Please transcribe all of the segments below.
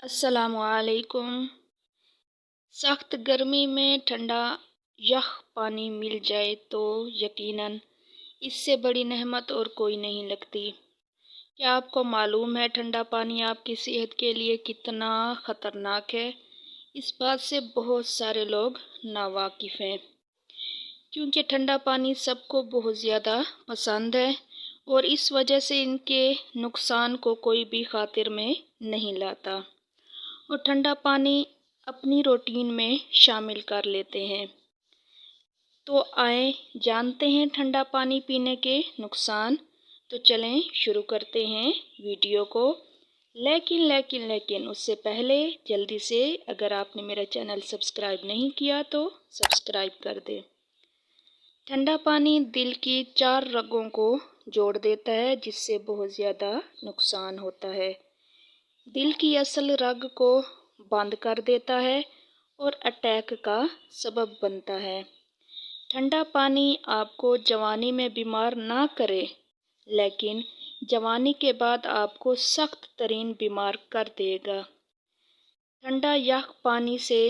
السلام علیکم۔ سخت گرمی میں ٹھنڈا یخ پانی مل جائے تو یقیناً اس سے بڑی نعمت اور کوئی نہیں لگتی۔ کیا آپ کو معلوم ہے ٹھنڈا پانی آپ کی صحت کے لیے کتنا خطرناک ہے؟ اس بات سے بہت سارے لوگ ناواقف ہیں، کیونکہ ٹھنڈا پانی سب کو بہت زیادہ پسند ہے اور اس وجہ سے ان کے نقصان کو کوئی بھی خاطر میں نہیں لاتا اور ٹھنڈا پانی اپنی روٹین میں شامل کر لیتے ہیں۔ تو آئیں جانتے ہیں ٹھنڈا پانی پینے کے نقصان۔ تو چلیں شروع کرتے ہیں ویڈیو کو، لیکن اس سے پہلے جلدی سے اگر آپ نے میرا چینل سبسکرائب نہیں کیا تو سبسکرائب کر دیں۔ ٹھنڈا پانی دل کی 4 رگوں کو جوڑ دیتا ہے، جس سے بہت زیادہ نقصان ہوتا ہے۔ دل کی اصل رگ کو بند کر دیتا ہے اور اٹیک کا سبب بنتا ہے۔ ٹھنڈا پانی آپ کو جوانی میں بیمار نہ کرے، لیکن جوانی کے بعد آپ کو سخت ترین بیمار کر دے گا۔ ٹھنڈا یخ پانی سے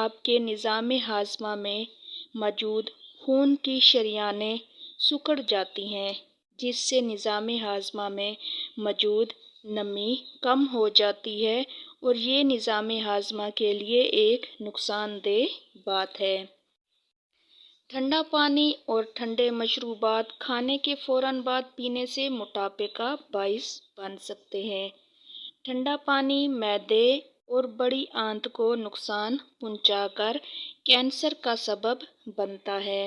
آپ کے نظام ہاضمہ میں موجود خون کی شریانیں سکڑ جاتی ہیں، جس سے نظام ہاضمہ میں موجود نمی کم ہو جاتی ہے اور یہ نظام ہاضمہ کے لیے ایک نقصان دہ بات ہے۔ ٹھنڈا پانی اور ٹھنڈے مشروبات کھانے کے فوراً بعد پینے سے موٹاپے کا باعث بن سکتے ہیں۔ ٹھنڈا پانی معدے اور بڑی آنت کو نقصان پہنچا کر کینسر کا سبب بنتا ہے۔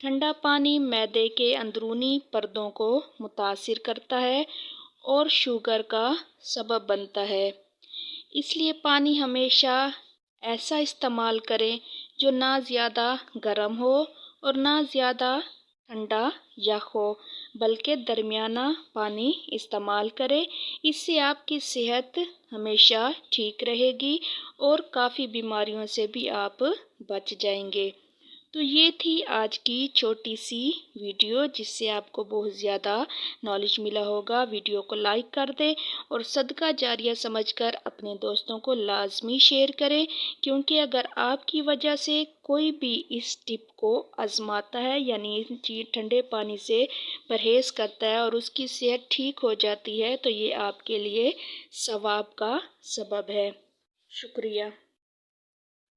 ٹھنڈا پانی معدے کے اندرونی پردوں کو متاثر کرتا ہے اور شوگر کا سبب بنتا ہے۔ اس لیے پانی ہمیشہ ایسا استعمال کریں جو نہ زیادہ گرم ہو اور نہ زیادہ ٹھنڈا یخ ہو، بلکہ درمیانہ پانی استعمال کریں۔ اس سے آپ کی صحت ہمیشہ ٹھیک رہے گی اور کافی بیماریوں سے بھی آپ بچ جائیں گے۔ تو یہ تھی آج کی چھوٹی سی ویڈیو، جس سے آپ کو بہت زیادہ نالج ملا ہوگا۔ ویڈیو کو لائک کر دیں اور صدقہ جاریہ سمجھ کر اپنے دوستوں کو لازمی شیئر کریں، کیونکہ اگر آپ کی وجہ سے کوئی بھی اس ٹپ کو آزماتا ہے، یعنی ٹھنڈے پانی سے پرہیز کرتا ہے اور اس کی صحت ٹھیک ہو جاتی ہے، تو یہ آپ کے لیے ثواب کا سبب ہے۔ شکریہ۔